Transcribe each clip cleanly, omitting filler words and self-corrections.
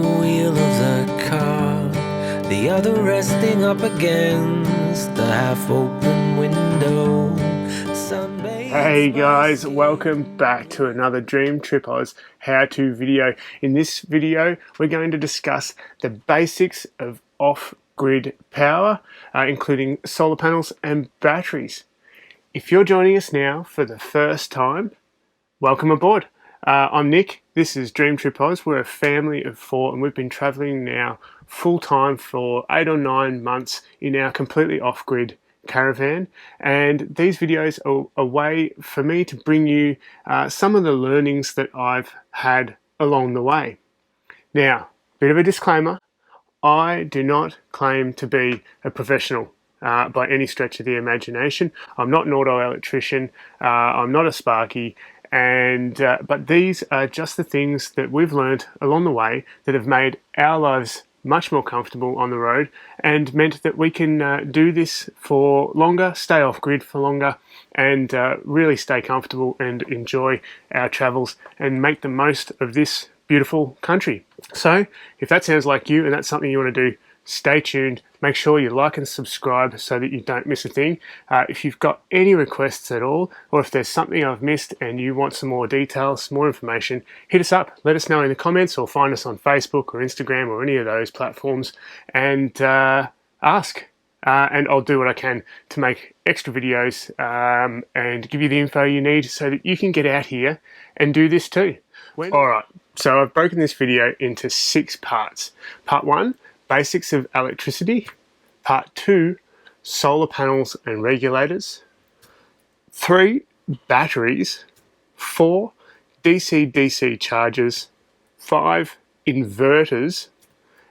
wheel of the car, the other resting up against the half-open window. Hey guys, welcome back to another Dream Trip Aus how-to video. In this video, we're going to discuss the basics of off-grid power, including solar panels and batteries. If you're joining us now for the first time, welcome aboard. I'm Nick, this is Dream Trip Aus. We're a family of 4 and we've been traveling now full-time for 8 or 9 months in our completely off-grid caravan, and these videos are a way for me to bring you some of the learnings that I've had along the way. Now, bit of a disclaimer, I do not claim to be a professional by any stretch of the imagination. I'm not an auto electrician, I'm not a sparky, and but these are just the things that we've learned along the way that have made our lives much more comfortable on the road and meant that we can do this for longer, stay off grid for longer, and really stay comfortable and enjoy our travels and make the most of this beautiful country. So if that sounds like you and that's something you want to do, stay tuned. Make sure you like and subscribe so that you don't miss a thing. If you've got any requests at all, or if there's something I've missed and you want some more details, more information, hit us up. Let us know in the comments or find us on Facebook or Instagram or any of those platforms and ask. And I'll do what I can to make extra videos and give you the info you need so that you can get out here and do this too. Alright, so I've broken this video into 6 parts. Part 1, basics of electricity. Part 2, solar panels and regulators. 3, batteries. 4, DCDC Chargers. 5, inverters.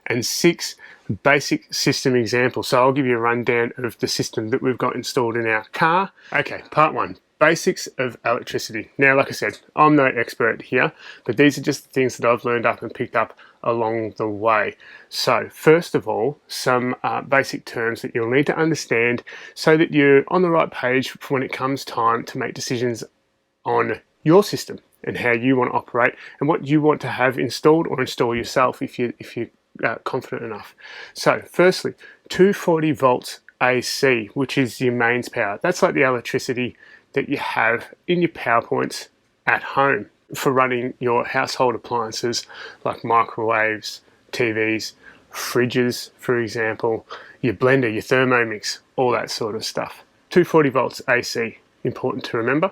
And 6, basic system examples. So I'll give you a rundown of the system that we've got installed in our car. Okay, part 1. Basics of electricity. Now, like I said, I'm no expert here, but these are just the things that I've learned up and picked up along the way. So, first of all, some basic terms that you'll need to understand so that you're on the right page for when it comes time to make decisions on your system and how you want to operate and what you want to have installed or install yourself if you're confident enough. So, firstly, 240 volts AC, which is your mains power. That's like the electricity that you have in your power points at home for running your household appliances like microwaves, TVs, fridges, for example, your blender, your Thermomix, all that sort of stuff. 240 volts AC, important to remember.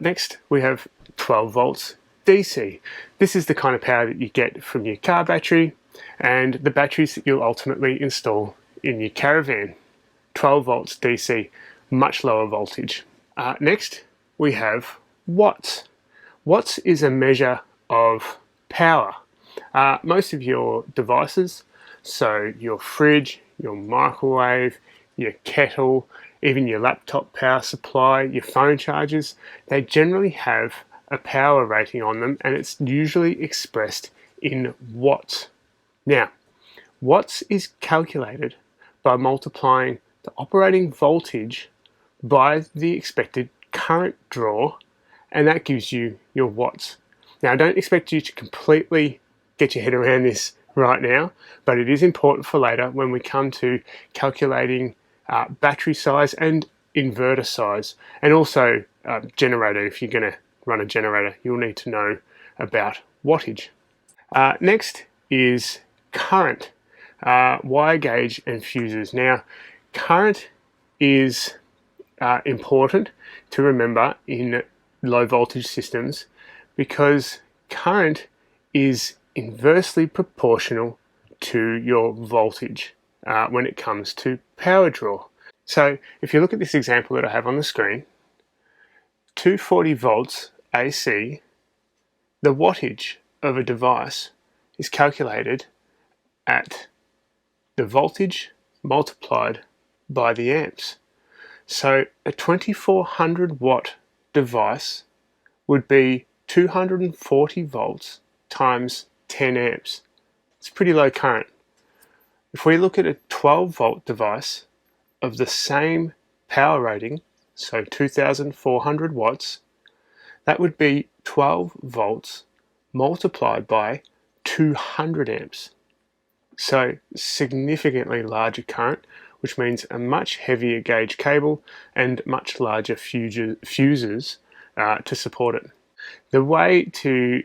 Next, we have 12 volts DC. This is the kind of power that you get from your car battery and the batteries that you'll ultimately install in your caravan. 12 volts DC. Much lower voltage. Next, we have watts. Watts is a measure of power. Most of your devices, so your fridge, your microwave, your kettle, even your laptop power supply, your phone chargers, they generally have a power rating on them and it's usually expressed in watts. Now, watts is calculated by multiplying the operating voltage by the expected current draw, and that gives you your watts. Now, I don't expect you to completely get your head around this right now, but it is important for later when we come to calculating battery size and inverter size, and also generator. If you're going to run a generator, you'll need to know about wattage. Next is current, wire gauge and fuses. Now, current is important to remember in low voltage systems because current is inversely proportional to your voltage when it comes to power draw. So if you look at this example that I have on the screen, 240 volts AC, the wattage of a device is calculated at the voltage multiplied by the amps. So a 2400 watt device would be 240 volts times 10 amps. It's pretty low current. If we look at a 12 volt device of the same power rating, so 2400 watts, that would be 12 volts multiplied by 200 amps. So significantly larger current, which means a much heavier gauge cable and much larger fuses to support it. The way to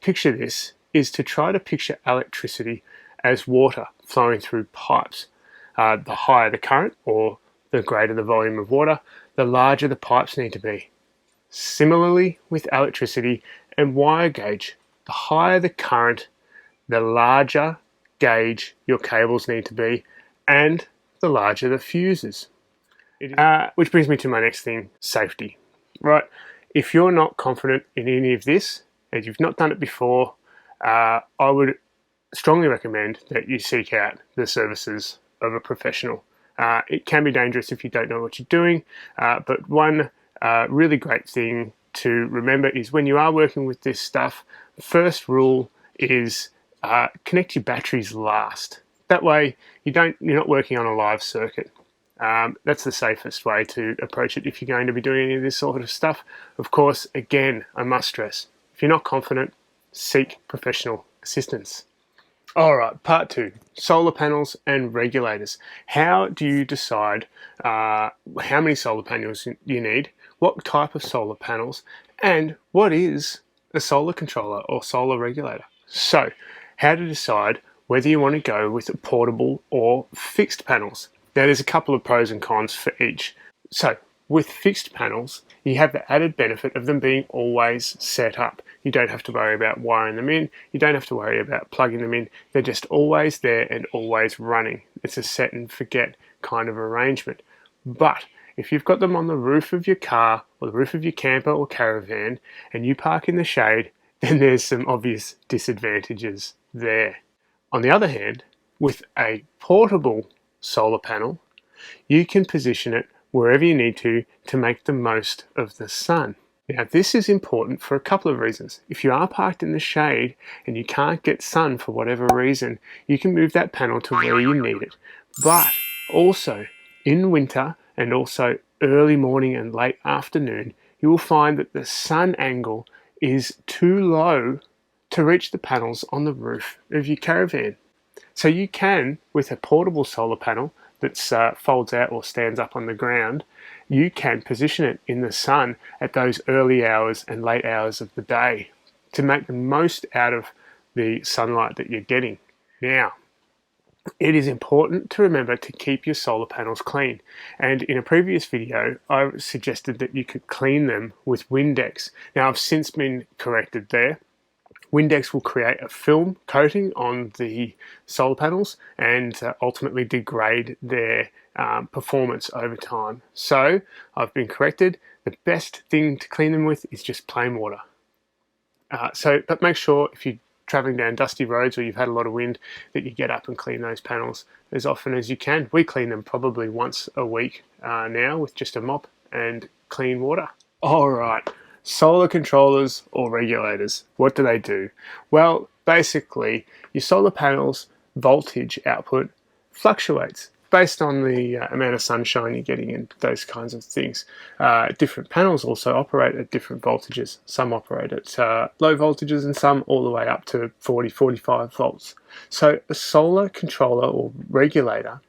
picture this is to try to picture electricity as water flowing through pipes. The higher the current, or the greater the volume of water, the larger the pipes need to be. Similarly with electricity and wire gauge, the higher the current, the larger gauge your cables need to be, and the larger the fuses. Which brings me to my next thing, safety. Right, if you're not confident in any of this, and you've not done it before, I would strongly recommend that you seek out the services of a professional. It can be dangerous if you don't know what you're doing, but one really great thing to remember is when you are working with this stuff, the first rule is connect your batteries last. That way you're not working on a live circuit. That's the safest way to approach it if you're going to be doing any of this sort of stuff. Of course, again, I must stress, if you're not confident, seek professional assistance. Alright, part 2, solar panels and regulators. How do you decide how many solar panels you need, what type of solar panels, and what is a solar controller or solar regulator? So, how to decide whether you want to go with portable or fixed panels. Now there's a couple of pros and cons for each. So with fixed panels, you have the added benefit of them being always set up. You don't have to worry about wiring them in, you don't have to worry about plugging them in, they're just always there and always running. It's a set and forget kind of arrangement. But if you've got them on the roof of your car or the roof of your camper or caravan and you park in the shade, then there's some obvious disadvantages there. On the other hand, with a portable solar panel, you can position it wherever you need to make the most of the sun. Now this is important for a couple of reasons. If you are parked in the shade and you can't get sun for whatever reason, you can move that panel to where you need it. But also in winter and also early morning and late afternoon, you will find that the sun angle is too low to reach the panels on the roof of your caravan. So you can, with a portable solar panel that folds out or stands up on the ground, you can position it in the sun at those early hours and late hours of the day to make the most out of the sunlight that you're getting. Now, it is important to remember to keep your solar panels clean. And in a previous video, I suggested that you could clean them with Windex. Now, I've since been corrected there. Windex will create a film coating on the solar panels and ultimately degrade their performance over time. So I've been corrected. The best thing to clean them with is just plain water. But make sure if you're traveling down dusty roads or you've had a lot of wind that you get up and clean those panels as often as you can. We clean them probably once a week now with just a mop and clean water. All right. Solar controllers or regulators, what do they do? Well, basically, your solar panel's voltage output fluctuates based on the amount of sunshine you're getting and those kinds of things. Different panels also operate at different voltages. Some operate at low voltages and some all the way up to 40, 45 volts. So a solar controller or regulator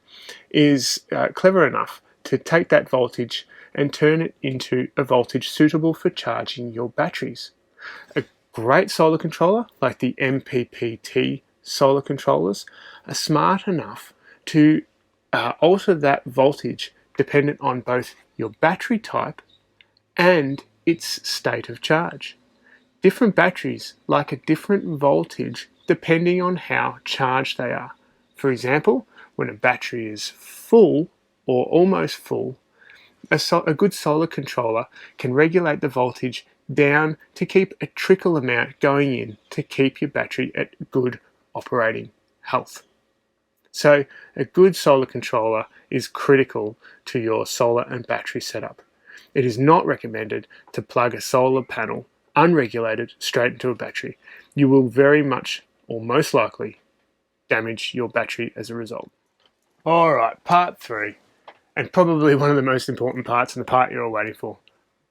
is clever enough to take that voltage and turn it into a voltage suitable for charging your batteries. A great solar controller, like the MPPT solar controllers, are smart enough to alter that voltage dependent on both your battery type and its state of charge. Different batteries like a different voltage depending on how charged they are. For example, when a battery is full or almost full, a good solar controller can regulate the voltage down to keep a trickle amount going in to keep your battery at good operating health. So a good solar controller is critical to your solar and battery setup. It is not recommended to plug a solar panel unregulated straight into a battery. You will very much or most likely damage your battery as a result. All right, part 3. And probably one of the most important parts and the part you're all waiting for,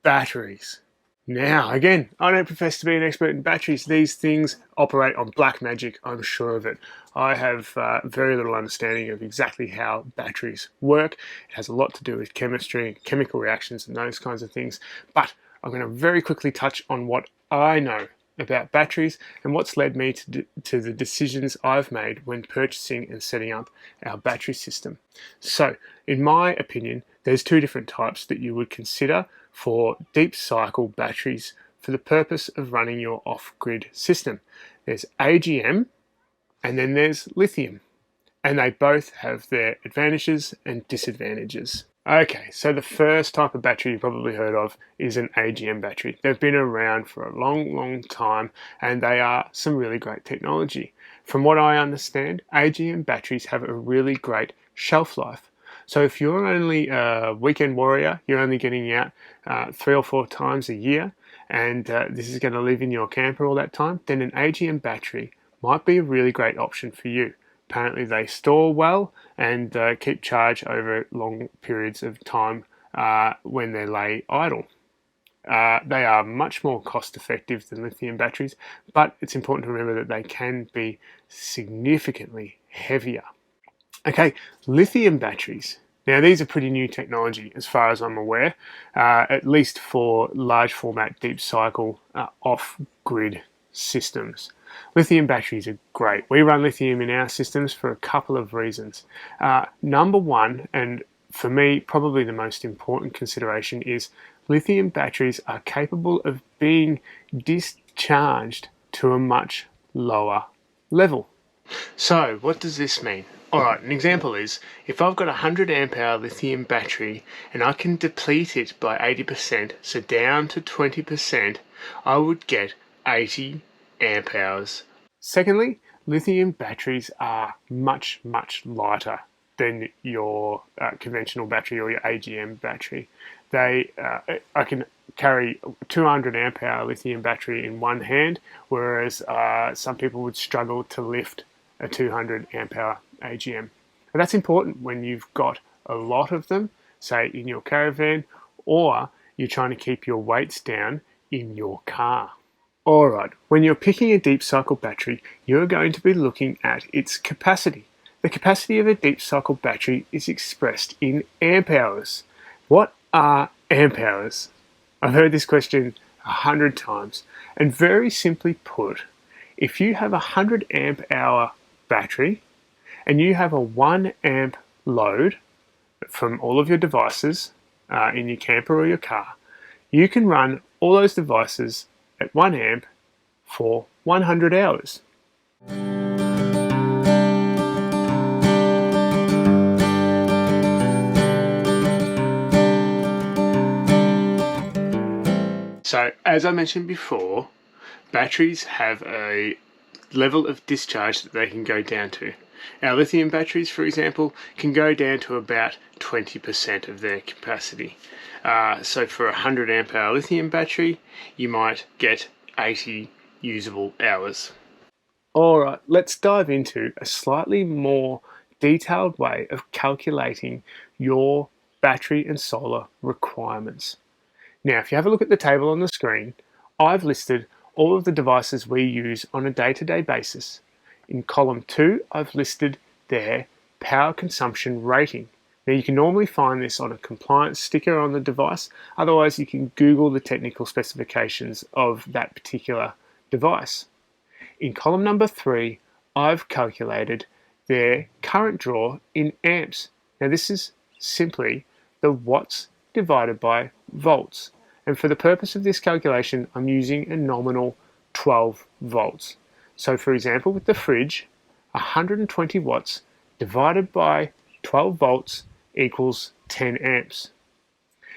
batteries. Now, again, I don't profess to be an expert in batteries. These things operate on black magic, I'm sure of it. I have very little understanding of exactly how batteries work. It has a lot to do with chemistry, chemical reactions, and those kinds of things. But I'm going to very quickly touch on what I know about batteries and what's led me to the decisions I've made when purchasing and setting up our battery system. So, in my opinion, there's two different types that you would consider for deep cycle batteries for the purpose of running your off-grid system. There's AGM and then there's lithium, and they both have their advantages and disadvantages. Okay, so the first type of battery you've probably heard of is an AGM battery. They've been around for a long time, and they are some really great technology. From what I understand, AGM batteries have a really great shelf life. So if you're only a weekend warrior, you're only getting out 3 or 4 times a year, and this is going to live in your camper all that time, then an AGM battery might be a really great option for you. Apparently they store well and keep charge over long periods of time when they lay idle. They are much more cost effective than lithium batteries, but it's important to remember that they can be significantly heavier. Okay, lithium batteries. Now these are pretty new technology as far as I'm aware, at least for large format deep cycle off-grid systems. Lithium batteries are great. We run lithium in our systems for a couple of reasons. Number one, and for me probably the most important consideration, is lithium batteries are capable of being discharged to a much lower level. So what does this mean? Alright, an example is, if I've got a 100 amp hour lithium battery and I can deplete it by 80%, so down to 20%, I would get 80 amp hours. Secondly, lithium batteries are much lighter than your conventional battery or your AGM battery. I can carry 200 amp hour lithium battery in one hand, whereas some people would struggle to lift a 200 amp hour AGM. And that's important when you've got a lot of them, say in your caravan, or you're trying to keep your weights down in your car. Alright, when you're picking a deep cycle battery, you're going to be looking at its capacity. The capacity of a deep cycle battery is expressed in amp hours. What are amp hours? I've heard this question 100 times, and very simply put, if you have a 100 amp hour battery and you have a 1 amp load from all of your devices in your camper or your car, you can run all those devices at 1 amp for 100 hours. So, as I mentioned before, batteries have a level of discharge that they can go down to. Our lithium batteries, for example, can go down to about 20% of their capacity. So for a 100 amp hour lithium battery, you might get 80 usable hours. Alright, let's dive into a slightly more detailed way of calculating your battery and solar requirements. Now, if you have a look at the table on the screen, I've listed all of the devices we use on a day-to-day basis. In column 2, I've listed their power consumption rating. Now, you can normally find this on a compliance sticker on the device, otherwise you can Google the technical specifications of that particular device. In column number 3, I've calculated their current draw in amps. Now, this is simply the watts divided by volts. And for the purpose of this calculation, I'm using a nominal 12 volts. So for example, with the fridge, 120 watts divided by 12 volts equals 10 amps.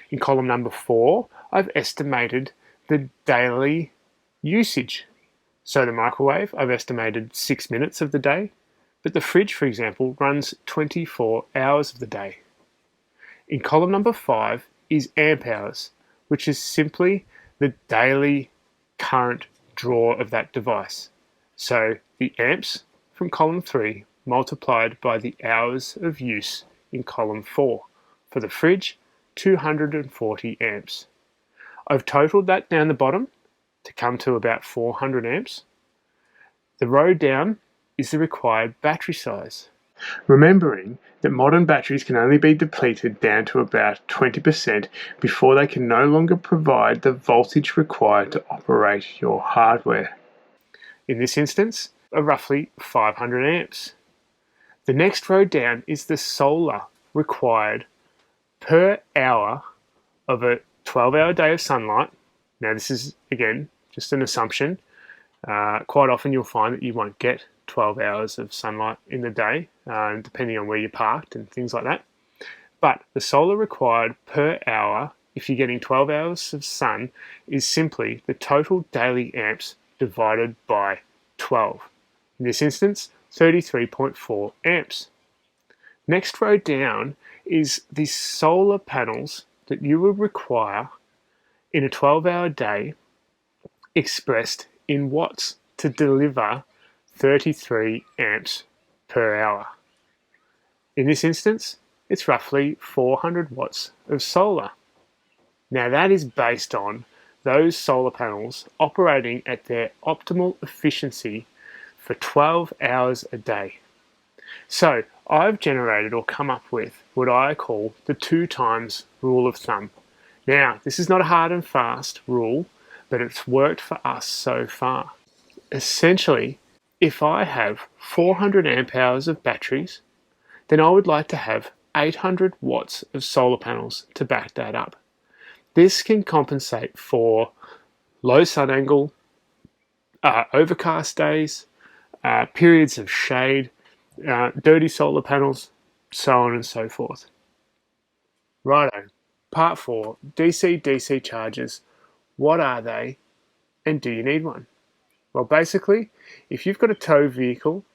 In column number 4, I've estimated the daily usage. So the microwave, I've estimated 6 minutes of the day, but the fridge, for example, runs 24 hours of the day. In column number 5 is amp hours, which is simply the daily current draw of that device. So the amps from column 3 multiplied by the hours of use in column 4. For the fridge, 240 amps. I've totaled that down the bottom to come to about 400 amps. The row down is the required battery size. Remembering that modern batteries can only be depleted down to about 20% before they can no longer provide the voltage required to operate your hardware. In this instance, roughly 500 amps. The next row down is the solar required per hour of a 12-hour day of sunlight. Now this is, again, just an assumption. Quite often you'll find that you won't get 12 hours of sunlight in the day, depending on where you're parked and things like that. But the solar required per hour, if you're getting 12 hours of sun, is simply the total daily amps divided by 12. In this instance, 33.4 amps. Next row down is the solar panels that you will require in a 12-hour day expressed in watts to deliver 33 amps per hour. In this instance, it's roughly 400 watts of solar. Now that is based on those solar panels operating at their optimal efficiency for 12 hours a day. So I've generated or come up with what I call the 2 times rule of thumb. Now, this is not a hard and fast rule, but it's worked for us so far. Essentially, if I have 400 amp hours of batteries, then I would like to have 800 watts of solar panels to back that up. This can compensate for low sun angle, overcast days, periods of shade, dirty solar panels, so on and so forth. Righto, part 4, DC-DC chargers. What are they and do you need one? Well, basically, if you've got a tow vehicle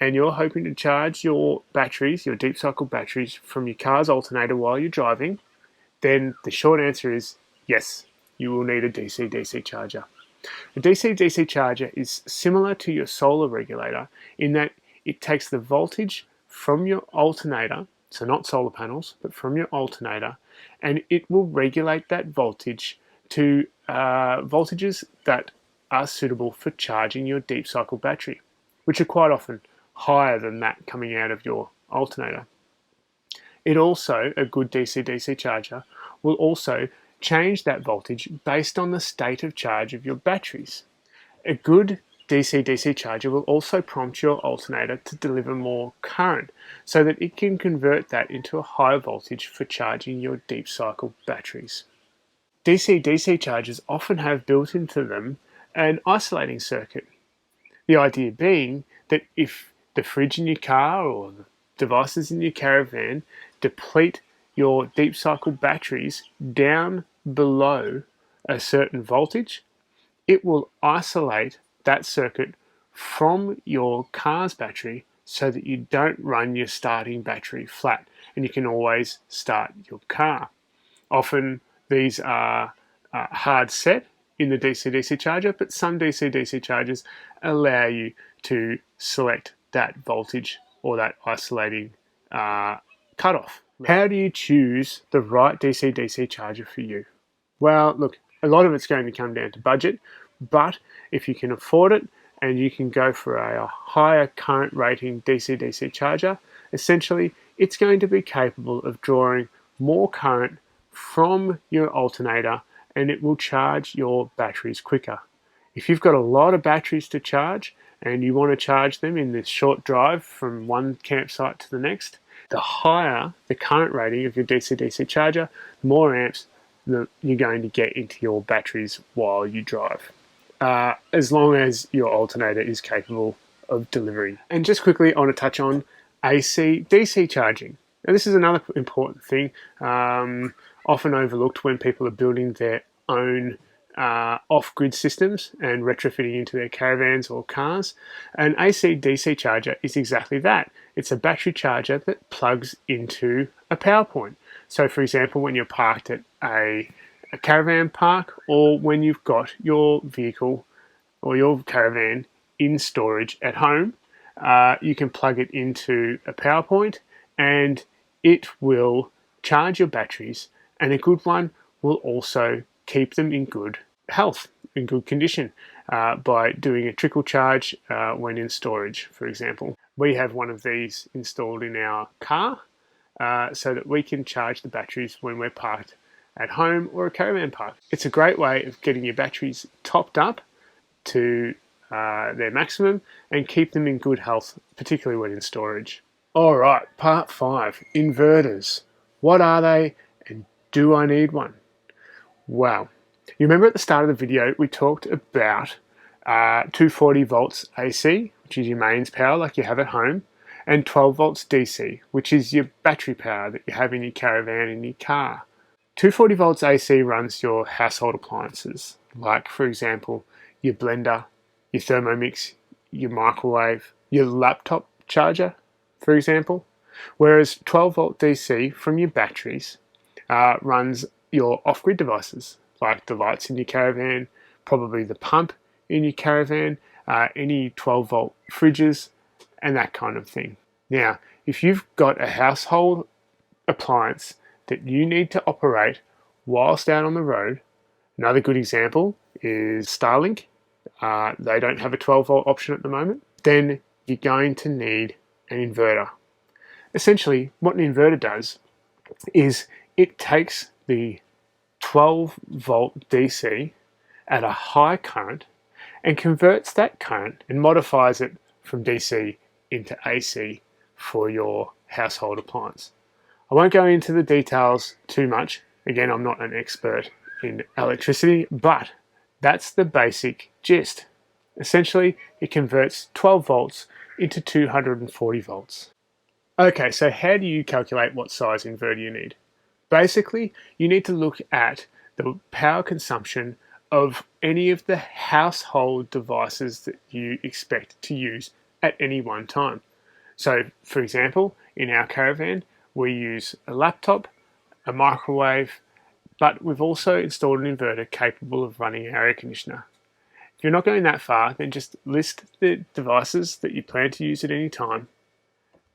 and you're hoping to charge your batteries, your deep cycle batteries from your car's alternator while you're driving, then the short answer is yes, you will need a DC-DC charger. A DC-DC charger is similar to your solar regulator in that it takes the voltage from your alternator, so not solar panels, but from your alternator, and it will regulate that voltage to voltages that are suitable for charging your deep cycle battery, which are quite often higher than that coming out of your alternator. It also, a good DC-DC charger, will also change that voltage based on the state of charge of your batteries. A good DC-DC charger will also prompt your alternator to deliver more current so that it can convert that into a higher voltage for charging your deep cycle batteries. DC-DC chargers often have built into them an isolating circuit. The idea being that if the fridge in your car or the devices in your caravan deplete your deep cycle batteries down below a certain voltage, it will isolate that circuit from your car's battery so that you don't run your starting battery flat and you can always start your car. Often these are hard set in the DC-DC charger, but some DC-DC chargers allow you to select that voltage or that isolating cutoff. How do you choose the right DC-DC charger for you? Well, look, a lot of it's going to come down to budget, but if you can afford it and you can go for a higher current rating DC-DC charger, essentially it's going to be capable of drawing more current from your alternator and it will charge your batteries quicker. If you've got a lot of batteries to charge and you want to charge them in this short drive from one campsite to the next, the higher the current rating of your DC-DC charger, the more amps that you're going to get into your batteries while you drive, as long as your alternator is capable of delivering. And just quickly, I want to touch on AC-DC charging. Now, this is another important thing, often overlooked when people are building their own off-grid systems and retrofitting into their caravans or cars. An AC-DC charger is exactly that. It's a battery charger that plugs into a power point. So for example, when you're parked at a caravan park or when you've got your vehicle or your caravan in storage at home, you can plug it into a power point and it will charge your batteries, and a good one will also keep them in good health, in good condition, by doing a trickle charge when in storage, for example. We have one of these installed in our car so that we can charge the batteries when we're parked at home or a caravan park. It's a great way of getting your batteries topped up to their maximum and keep them in good health, particularly when in storage. All right, part 5, inverters. What are they and do I need one? Well, you remember at the start of the video we talked about 240 volts AC, which is your mains power like you have at home, and 12 volts DC, which is your battery power that you have in your caravan in your car. 240 volts AC runs your household appliances, like for example your blender, your Thermomix, your microwave, your laptop charger, for example. Whereas 12 volt DC from your batteries runs your off-grid devices, like the lights in your caravan, probably the pump in your caravan, any 12 volt fridges, and that kind of thing. Now, if you've got a household appliance that you need to operate whilst out on the road, another good example is Starlink. They don't have a 12 volt option at the moment. Then you're going to need an inverter. Essentially, what an inverter does is it takes the 12 volt DC at a high current and converts that current and modifies it from DC into AC for your household appliance. I won't go into the details too much. Again, I'm not an expert in electricity, but that's the basic gist. Essentially, it converts 12 volts into 240 volts. Okay, so how do you calculate what size inverter you need? Basically, you need to look at the power consumption of any of the household devices that you expect to use at any one time. So, for example, in our caravan, we use a laptop, a microwave, but we've also installed an inverter capable of running our air conditioner. If you're not going that far, then just list the devices that you plan to use at any time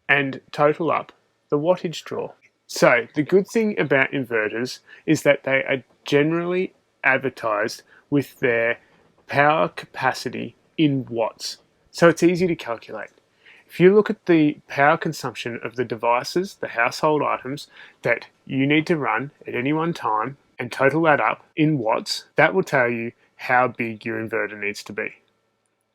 and total up the wattage draw. So the good thing about inverters is that they are generally advertised with their power capacity in watts. So it's easy to calculate. If you look at the power consumption of the devices, the household items that you need to run at any one time and total that up in watts, that will tell you how big your inverter needs to be.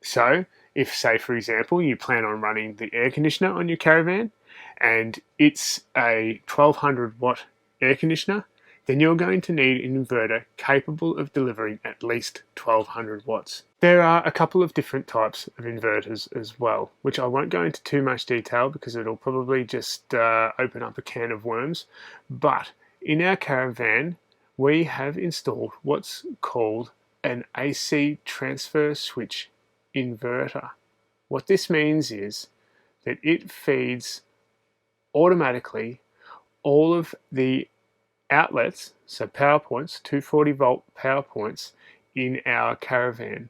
So if, say for example, you plan on running the air conditioner on your caravan and it's a 1200 watt air conditioner, then you're going to need an inverter capable of delivering at least 1200 watts. There are a couple of different types of inverters as well, which I won't go into too much detail because it'll probably just open up a can of worms. But in our caravan, we have installed what's called an AC transfer switch inverter. What this means is that it feeds automatically all of the outlets, so power points, 240 volt power points in our caravan,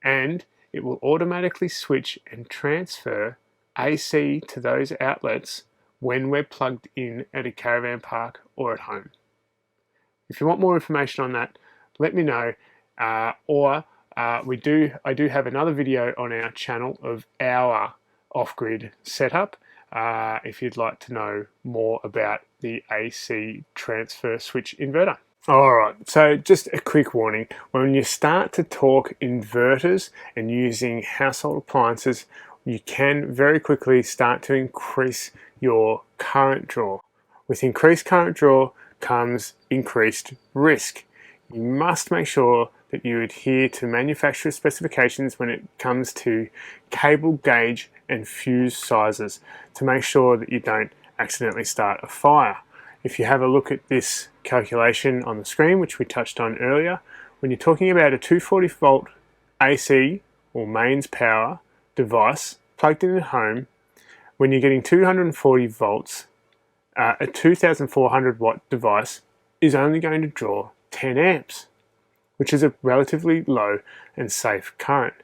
and it will automatically switch and transfer AC to those outlets when we're plugged in at a caravan park or at home. If you want more information on that, let me know, or I do have another video on our channel of our off-grid setup if you'd like to know more about the AC transfer switch inverter. Alright, so just a quick warning. When you start to talk inverters and using household appliances, you can very quickly start to increase your current draw. With increased current draw comes increased risk. You must make sure that you adhere to manufacturer specifications when it comes to cable gauge and fuse sizes to make sure that you don't accidentally start a fire. If you have a look at this calculation on the screen, which we touched on earlier, when you're talking about a 240 volt AC or mains power device plugged in at home, when you're getting 240 volts, a 2400 watt device is only going to draw 10 amps, which is a relatively low and safe current.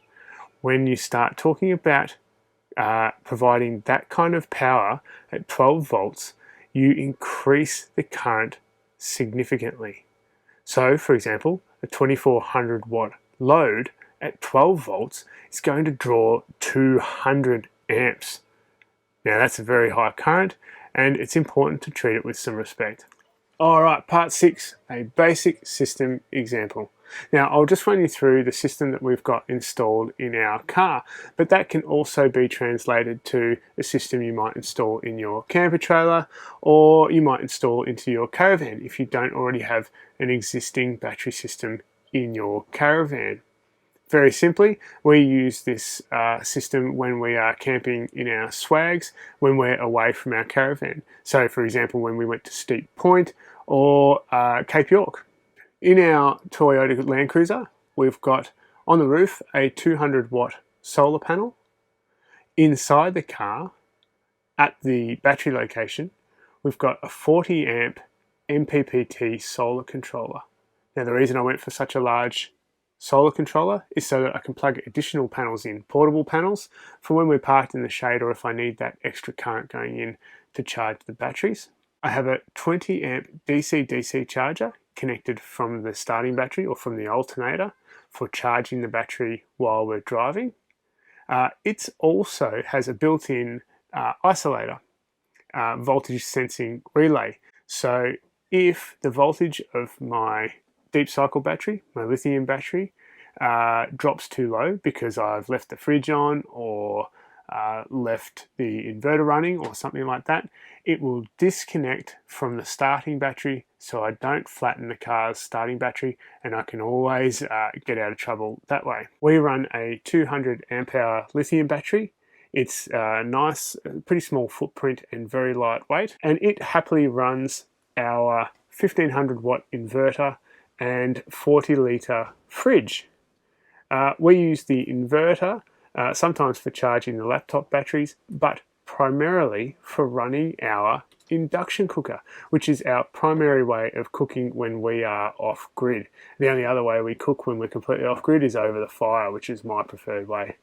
When you start talking about providing that kind of power at 12 volts, you increase the current significantly. So for example, a 2400 watt load at 12 volts is going to draw 200 amps. Now that's a very high current, and it's important to treat it with some respect. Alright, part 6, a basic system example. Now I'll just run you through the system that we've got installed in our car, but that can also be translated to a system you might install in your camper trailer, or you might install into your caravan if you don't already have an existing battery system in your caravan. Very simply, we use this system when we are camping in our swags, when we're away from our caravan. So for example, when we went to Steep Point or Cape York. In our Toyota Land Cruiser, we've got on the roof a 200 watt solar panel. Inside the car, at the battery location, we've got a 40 amp MPPT solar controller. Now the reason I went for such a large solar controller is so that I can plug additional panels in, portable panels, for when we're parked in the shade or if I need that extra current going in to charge the batteries. I have a 20 amp DCDC charger connected from the starting battery or from the alternator for charging the battery while we're driving. It also has a built-in isolator, voltage sensing relay. So if the voltage of my deep cycle battery, my lithium battery, drops too low because I've left the fridge on or left the inverter running or something like that, it will disconnect from the starting battery so I don't flatten the car's starting battery, and I can always get out of trouble that way. We run a 200 amp hour lithium battery. It's nice, pretty small footprint and very lightweight, and it happily runs our 1500 watt inverter and 40 litre fridge. We use the inverter sometimes for charging the laptop batteries, but primarily for running our induction cooker, which is our primary way of cooking when we are off grid. The only other way we cook when we're completely off grid is over the fire, which is my preferred way.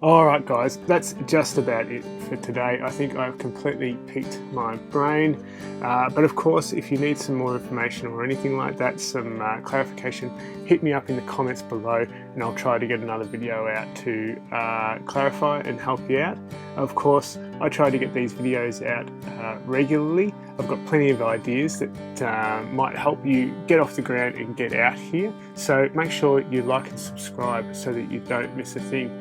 Alright guys, that's just about it for today. I think I've completely piqued my brain, but of course if you need some more information or anything like that, some clarification, hit me up in the comments below and I'll try to get another video out to clarify and help you out. Of course, I try to get these videos out regularly. I've got plenty of ideas that might help you get off the ground and get out here. So make sure you like and subscribe so that you don't miss a thing.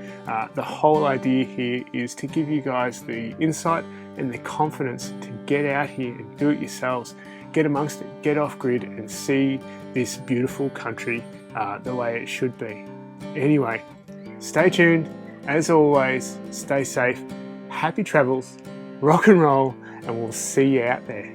The whole idea here is to give you guys the insight and the confidence to get out here and do it yourselves. Get amongst it, get off grid and see this beautiful country the way it should be. Anyway, stay tuned. As always, stay safe, happy travels, rock and roll, and we'll see you out there.